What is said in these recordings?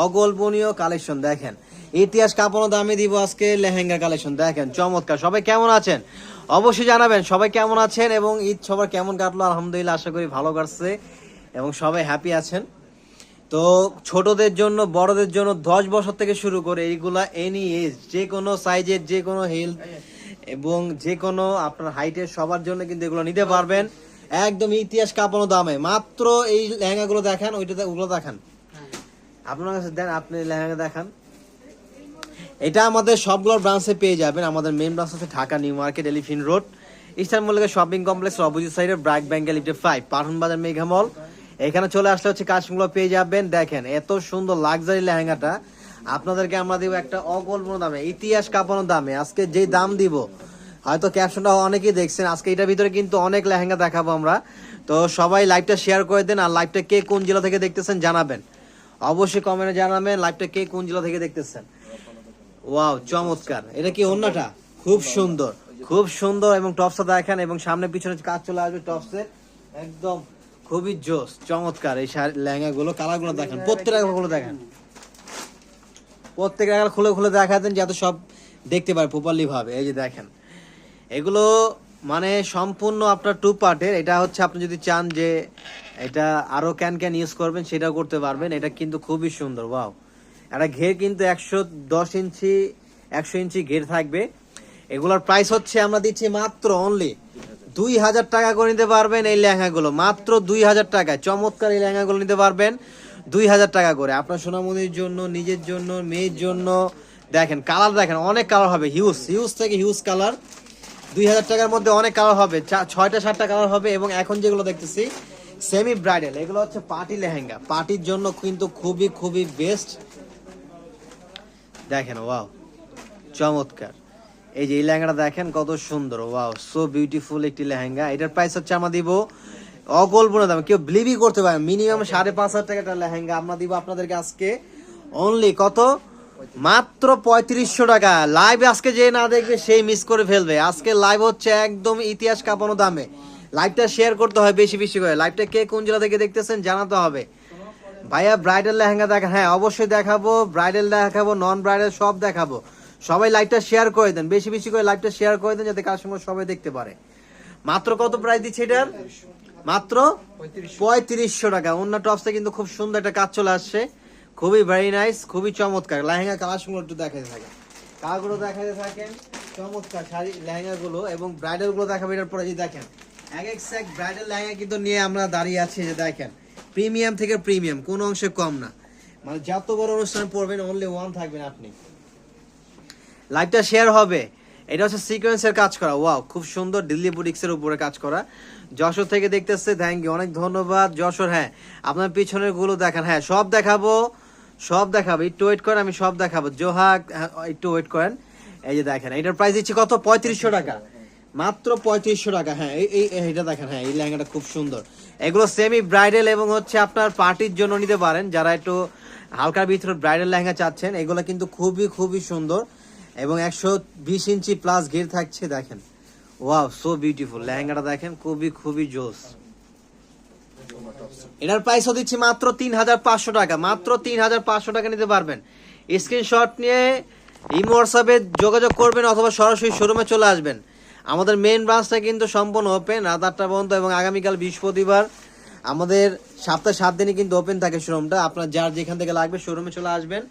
অকল্পনীয় কালেকশন। দেখেন ইতিহাস কাঁপানো দামে দিব আজকে লেহেঙ্গা কালেকশন। দেখেন চমৎকার। সবাই কেমন আছেন অবশ্যই জানাবেন, সবাই কেমন আছেন এবং ঈদ সবার কেমন কাটলো। আলহামদুলিল্লাহ, আশা করি ভালো কাটছে এবং সবাই হ্যাপি আছেন। তো ছোটদের জন্য বড়দের জন্য 10 বছর থেকে শুরু করে এইগুলা এনি এজ, যে কোনো সাইজের, যে কোনো হেলথ এবং যে কোনো আপনার হাইটের সবার জন্য কিন্তু এগুলো নিতে পারবেন একদম ইতিহাস কাঁপানো দামে। মাত্র এই লেহেঙ্গাগুলো দেখান, ওগুলো দেখান, আপনার কাছে দেন, আপনি লেহেঙ্গা দেখান। এটা আমাদের সবগুলোর ব্রাঞ্চে পেয়ে যাবেন। আমাদের মেইন ব্রাঞ্চ হচ্ছে Dhaka New Market, Elephant road, eastern Mallika shopping complex opposite সাইডে, ব্র্যাক ব্যাংকে লিফটে 5, পাঠান বাজার মেঘা মল। এখানে চলে আসলে হচ্ছে কাজগুলো পেয়ে যাবেন। দেখেন এত সুন্দর লাক্সারি লেহেঙ্গাটা আপনাদেরকে আমরা দিব একটা অকল্পনীয় দামে, ইতিহাস কাঁপানো দামে। আজকে যে দাম দিব, হয়তো ক্যাপশনটা অনেকেই দেখছেন, আজকে এটার ভিতরে কিন্তু অনেক লেহেঙ্গা দেখাবো আমরা। তো সবাই লাইভটা শেয়ার করে দেন, আর লাইভটা কে কোন জেলা থেকে দেখতেছেন জানাবেন, অবশ্যই কমেন্টে জানাবেন লাইভটা কে কোন জেলা থেকে দেখতেছেন। ওয়াও চমৎকার। এটা কি ওন্নাটা খুব সুন্দর, খুব সুন্দর এবং টপসটা দেখেন এবং সামনে পিছনে কাজ চলে আসবে টপসের, একদম খুবই জোস চমৎকার। এই লেহেঙ্গা গুলো কালার গুলো দেখেন, প্রত্যেকটা গুলো দেখেন, প্রত্যেকটা খুলে খুলে দেখাতেন যাতে সব দেখতে পারে প্রপারলি ভাবে। এই যে দেখেন এগুলো মানে সম্পূর্ণ আপনার 2 পার্টের। এটা হচ্ছে আপনি যদি চান যে এটা আরো ক্যান ইউজ করবেন সেটাও করতে পারবেন। এটা কিন্তু খুবই সুন্দর। ওয়াও, একটা ঘের কিন্তু 110 ইঞ্চি 100 ইঞ্চি ঘের থাকবে। এগুলোর প্রাইস হচ্ছে আমরা দিচ্ছি মাত্র অনলি 2000 টাকা করে নিতে পারবেন এই লেহেঙ্গাগুলো, মাত্র 2000 টাকায় চমৎকার এই লেহেঙ্গাগুলো নিতে পারবেন 2000 টাকা করে আপনার সোনামণির জন্য, নিজের জন্য, মেয়ের জন্য। দেখেন কালার দেখেন, অনেক কালার হবে, হিউজ হিউজ থেকে হিউজ কালার। 2000 টাকার মধ্যে অনেক কালার হবে, 6টা 7টা কালার হবে। এবং এখন যেগুলো দেখতেছি সেমি ব্রাইডাল, এগুলো হচ্ছে পার্টি লেহেঙ্গা, পার্টির জন্য কিন্তু খুবই খুবই বেস্ট। দেখেন ওয়াও চমৎকার। এই যে এই লেহেঙ্গাটা দেখেন কত সুন্দর, ওয়াও সো বিউটিফুল একটি লেহেঙ্গা। এটার প্রাইস হচ্ছে আমরা দিব অকল্পনীয় দামে, কেউ বিলিভই করতে পারে মিনিমাম 5,500 টাকা একটা লেহেঙ্গা আমরা দিব আপনাদেরকে আজকে অনলি কত, মাত্র 3500 টাকা। লাইভ আজকে যে না দেখবে সেই মিস করে ফেলবে। আজকে লাইভ হচ্ছে একদম ইতিহাস কাঁপানো দামে। লাইভটা শেয়ার করতে হয় বেশি বেশি করে। লাইভটা কে কোন জেলা থেকে দেখতেছেন জানাতে হবে। ভাইয়া ব্রাইডাল লেহেঙ্গা দেখা, হ্যাঁ অবশ্যই দেখাবো, ব্রাইডাল দেখাবো, নন ব্রাইডাল সব দেখাবো। সবাই লাইভটা শেয়ার করে দেন, বেশি বেশি করে লাইভটা শেয়ার করে দেন যাতে কাস্টমার সবাই দেখতে পারে। মাত্র কত প্রাইস দিচ্ছে এটার, মাত্র 3500 টাকা। অন্য টপসে কিন্তু খুব সুন্দর একটা কাজ চলে আসছে, খুবই ভেরি নাইস, খুবই চমৎকার। লেহেঙ্গা কালারগুলো একটু দেখাতে থাকেন, কালারগুলো দেখাতে থাকেন, চমৎকার শাড়ি লেহেঙ্গা গুলো এবং ব্রাইডাল গুলো দেখাবো। এটার পরে যে দেখেন এক এক সেক ব্রাইডাল লেহেঙ্গা কিন্তু নিয়ে আমরা দাঁড়িয়ে আছি। যে দেখেন প্রিমিয়াম থেকে প্রিমিয়াম, কোনো অংশে কম না, মানে যত বড় অনুষ্ঠান পড়বেন অনলি ওয়ান থাকবেন আপনি। লাইভটা শেয়ার হবে। এটা হচ্ছে সিকোয়েন্সের কাজ করা, ওয়াও খুব সুন্দর, দিল্লি বুটিক্সের উপরে কাজ করা। যশোর থেকে দেখতেছে, থ্যাংক ইউ, অনেক ধন্যবাদ যশোর। হ্যাঁ আপনার পিছনের গুলো দেখেন, হ্যাঁ সব দেখাবো, সব দেখাবো, একটু ওয়েট করেন, আমি সব দেখাবো। জোহাক একটু ওয়েট করেন। এই যে দেখেন এটার প্রাইস দিচ্ছি কত, 3500 টাকা, মাত্র 3500 টাকা। হ্যাঁ এইটা দেখেন, হ্যাঁ এই লেহেঙ্গাটা খুব সুন্দর। এগুলো সেমি ব্রাইডাল এবং হচ্ছে আপনার পার্টির জন্য নিতে পারেন, যারা একটু হালকার ভিতরে ব্রাইডাল লেহেঙ্গা চাচ্ছেন। এগুলো কিন্তু খুবই খুবই সুন্দর এবং 120 ইঞ্চি প্লাস ঘের থাকছে। দেখেন ওয়াও সো বিউটিফুল, লেহেঙ্গাটা দেখেন খুবই খুবই জোস। এটার প্রাইসও দিচ্ছি মাত্র 3500 টাকা, মাত্র 3500 টাকা নিতে পারবেন। স্ক্রিনশট নিয়ে ইমো হোয়াটসঅ্যাপে যোগাযোগ করবেন অথবা সরাসরি শোরুমে চলে আসবেন। আমাদের মেইন ব্রাঞ্চটা কিন্তু সম্পূর্ণ ওপেন রাত 8টা পর্যন্ত এবং আগামীকাল বৃহস্পতিবার আমাদের সপ্তাহে 7 দিনই কিন্তু ওপেন থাকে শোরুমটা। আপনার যার যেখান থেকে লাগবে শোরুমে চলে আসবেন,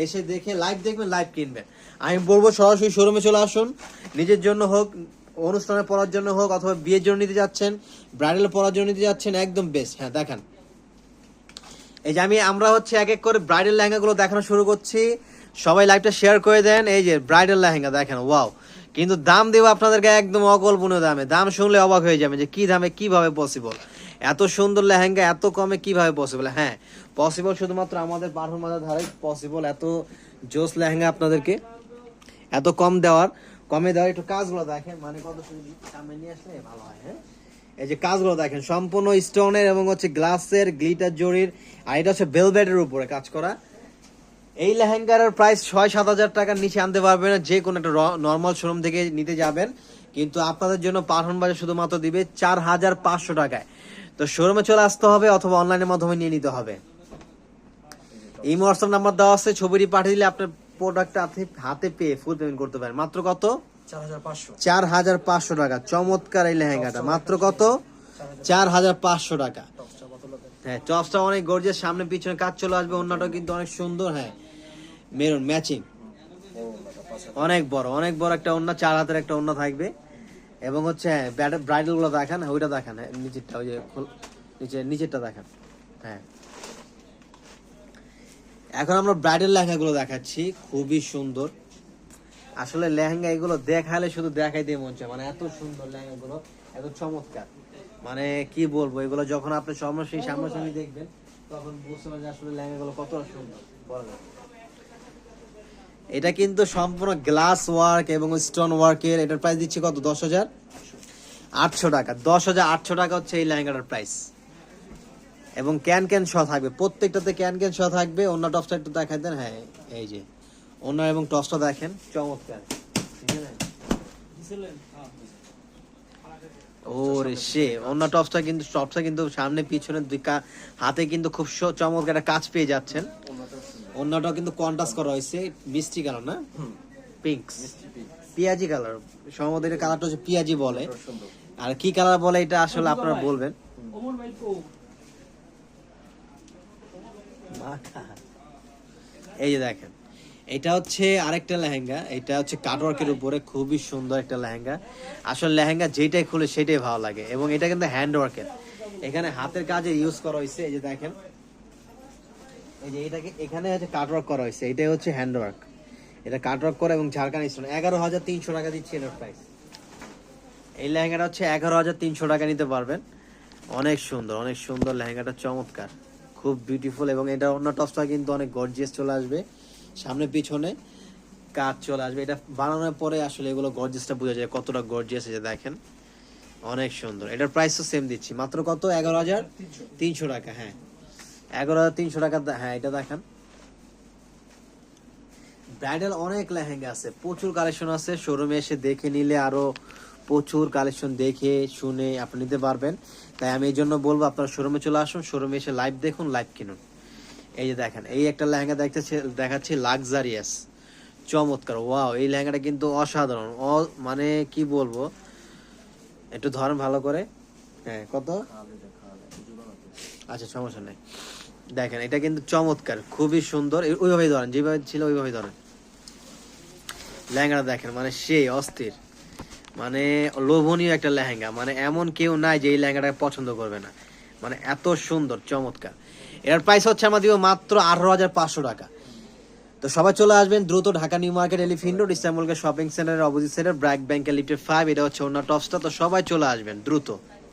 এসে দেখে লাইভ দেখবেন, লাইভ কিনবেন। আমি বলবো সরাসরি শোরুমে চলে আসুন, নিজের জন্য হোক, অনুষ্ঠানে পড়ার জন্য হোক, অথবা বিয়ের জন্য নিতে যাচ্ছেন, ব্রাইডাল পড়ার জন্য নিতে যাচ্ছেন, একদম বেস্ট। হ্যাঁ দেখেন এই যে আমরা হচ্ছে এক এক করে ব্রাইডাল লেহেঙ্গাগুলো দেখানো শুরু করছি। সবাই লাইভটা শেয়ার করে দেন। এই যে ব্রাইডাল লেহেঙ্গা দেখেন, ওয়াও, কিন্তু দাম দেবো আপনাদেরকে একদম অকল্পনীয় দামে। দাম শুনলে অবাক হয়ে যাবে যে কি দামে কিভাবে পসিবল, এত সুন্দর লেহেঙ্গা এত কমে কিভাবে পসিবল। হ্যাঁ পসিবল, শুধুমাত্র আমাদের পারফুম বাজার ধারে পসিবল এত জোস লেহেঙ্গা আপনাদেরকে এত কম দেওয়ার, কমে দেওয়ার। একটু কাজগুলো দেখেন, মানে কত সুন্দর, সামনে নিয়ে আসলে ভালো হয়। হ্যাঁ এই যে কাজগুলো দেখেন, সম্পূর্ণ স্টোনের এবং হচ্ছে গ্লাসের গ্লিটার জরির, আর এটা হচ্ছে ভেলভেটের উপরে কাজ করা। এই লেহেঙ্গার প্রাইস 6-7 হাজার টাকার নিচে আনতে পারবেন না, যে কোনো একটা নর্মাল শোরুম থেকে নিতে যাবেন। কিন্তু আপনাদের জন্য পারফুম বাজার শুধুমাত্র দিবে 4500 টাকায়। তো শোরুমে চলে আসতে হবে অথবা অনলাইনের মাধ্যমে নিয়ে নিতে হবে। এই হোয়াটসঅ্যাপ নাম্বার দেওয়া আছে, ছবিটি পাঠিয়ে দিলে আপনার প্রোডাক্ট হাতে পেয়ে ফুল পেমেন্ট করতে পারেন। মাত্র কত? 4500 টাকা। চমৎকার এই লেহেঙ্গাটা মাত্র কত? 4500 টাকা। হ্যাঁ, টপসটা অনেক গর্জিয়াস, সামনে পিছনে কাজ চলে আসবে, ওন্নাটাও কিন্তু অনেক সুন্দর। হ্যাঁ, মেরুন ম্যাচিং, অনেক বড় একটা ওন্না, 4 হাতের একটা ওন্না থাকবে। এবং হচ্ছে ব্রাইডাল গুলো দেখান, ওইটা দেখান, হ্যাঁ নিচেরটা, ওই যে নিচেরটা দেখান। হ্যাঁ, এখন আমরা ব্রাইডাল লেহেঙ্গা গুলো দেখাচ্ছি, খুবই সুন্দর। আসলে লেহেঙ্গা এগুলো দেখালে শুধু দেখাই দিয়ে মন চায়, মানে এত সুন্দর লেহেঙ্গা গুলো, এত চমৎকার, মানে কি বলবো, এগুলো যখন আপনি সামনাসামনি দেখবেন তখন বুঝতে পারবেন আসলে লেহেঙ্গা গুলো কতটা সুন্দর। এটা কিন্তু সম্পূর্ণ গ্লাস ওয়ার্ক এবং স্টোন ওয়ার্কের। এটার প্রাইস দিচ্ছি কত? 10,800 টাকা। 10,800 টাকা হচ্ছে এই লেহেঙ্গাটার প্রাইস। এবং ক্যান সহ থাকবে, প্রত্যেকটাতে ক্যান সহ থাকবে। ওন্না টপসটা একটু দেখাই দেন। হ্যাঁ, এই যে ওন্না এবং টপসটা দেখেন, চমৎকার। ওরে সে ওন্না টপসটা কিন্তু সামনে পিছনে হাতে কিন্তু খুব চমৎকার একটা কাজ পেয়ে যাচ্ছেন। ওন্নাটাও কিন্তু কন্ট্রাস্ট করা হয়েছে, মিষ্টি কালার না, পিঙ্ক, পিয়াজি কালার, সম্ভবত এটা কালারটা হচ্ছে পিয়াজি বলে, আর কি কালার বলে এটা আসলে আপনারা বলবেন। এই যে দেখেন, এটা হচ্ছে আরেকটা লেহেঙ্গা, এটা হচ্ছে কাটওয়ার্কের উপরে, খুবই সুন্দর একটা লেহেঙ্গা। আসলে লেহেঙ্গা যেটাই খুলে সেটাই ভালো লাগে। এবং এটা কিন্তু হ্যান্ড ওয়ার্কের, এখানে হাতের কাজে ইউজ করা হয়েছে। এই যে দেখেন, এই যে এটাকে এখানে হচ্ছে কাটওয়ার্ক করা হয়েছে, এটাই হচ্ছে হ্যান্ড ওয়ার্ক। এটা কাটওয়ার্ক করা এবং ঝাড়খান স্টোন। 11,300 টাকা দিচ্ছি এর প্রাইস। এই লেহেঙ্গাটা হচ্ছে 11,300 টাকা নিতে পারবেন। অনেক সুন্দর লেহেঙ্গাটা, চমৎকার, খুব বিউটিফুল। এবং এটা অন্য টপসটা কিন্তু অনেক গর্জিয়াস চলে আসবে, সামনে পিছনে কাজ চলে আসবে। এটা বানানোর পরে আসলে এগুলো গর্জিয়াসটা বোঝা যায় কতটা গর্জিয়াস। এই যে দেখেন, অনেক সুন্দর। এটার প্রাইস তো সেম দিচ্ছি, মাত্র কত? 11,300 টাকা। হ্যাঁ, 11,300 টাকা। হ্যাঁ, এটা দেখেন, ব্রাইডাল অনেক লেহেঙ্গা আছে, প্রচুর কালেকশন আছে। শোরুমে এসে দেখে নিলে আরো প্রচুর কালেকশন দেখে শুনে আপনি নিতে পারবেন। তাই আমি এই জন্য বলবো আপনারা শোরুমে চলে আসুন, শোরুমে এসে লাইভ দেখুন, লাইভ কিনুন। এই যে দেখেন, এই একটা লেহেঙ্গা দেখাচ্ছি, লাক্সারিয়াস, চমৎকার। ওয়াও, এই লেহেঙ্গাটা কিন্তু অসাধারণ, মানে কি বলবো, একটু ধরেন ভালো করে। হ্যাঁ, কত? আচ্ছা, সমস্যা নেই। দেখেন, এটা কিন্তু চমৎকার, খুবই সুন্দর। ওইভাবেই ধরেন, যেভাবে ছিল ওইভাবেই ধরেন। লেহেঙ্গাটা দেখেন, মানে সেই অস্থির, মানে লোভনীয় একটা লেহেঙ্গা। মানে এমন কেউ নাই যে এই লেহেঙ্গাটাকে পছন্দ করবে না, মানে এত সুন্দর, চমৎকার। এর প্রাইস হচ্ছে আমরা দিব মাত্র 18,500 টাকা। তো সবাই চলে আসবেন দ্রুত, Dhaka New Market, Elephant Road, ইস্তাম্বুলকে শপিং সেন্টারের অপোজিট সাইডে ব্র্যাক ব্যাংকের লিফটে 5। এটা হচ্ছে ওন্না টপসটা। তো সবাই চলে আসবেন দ্রুত।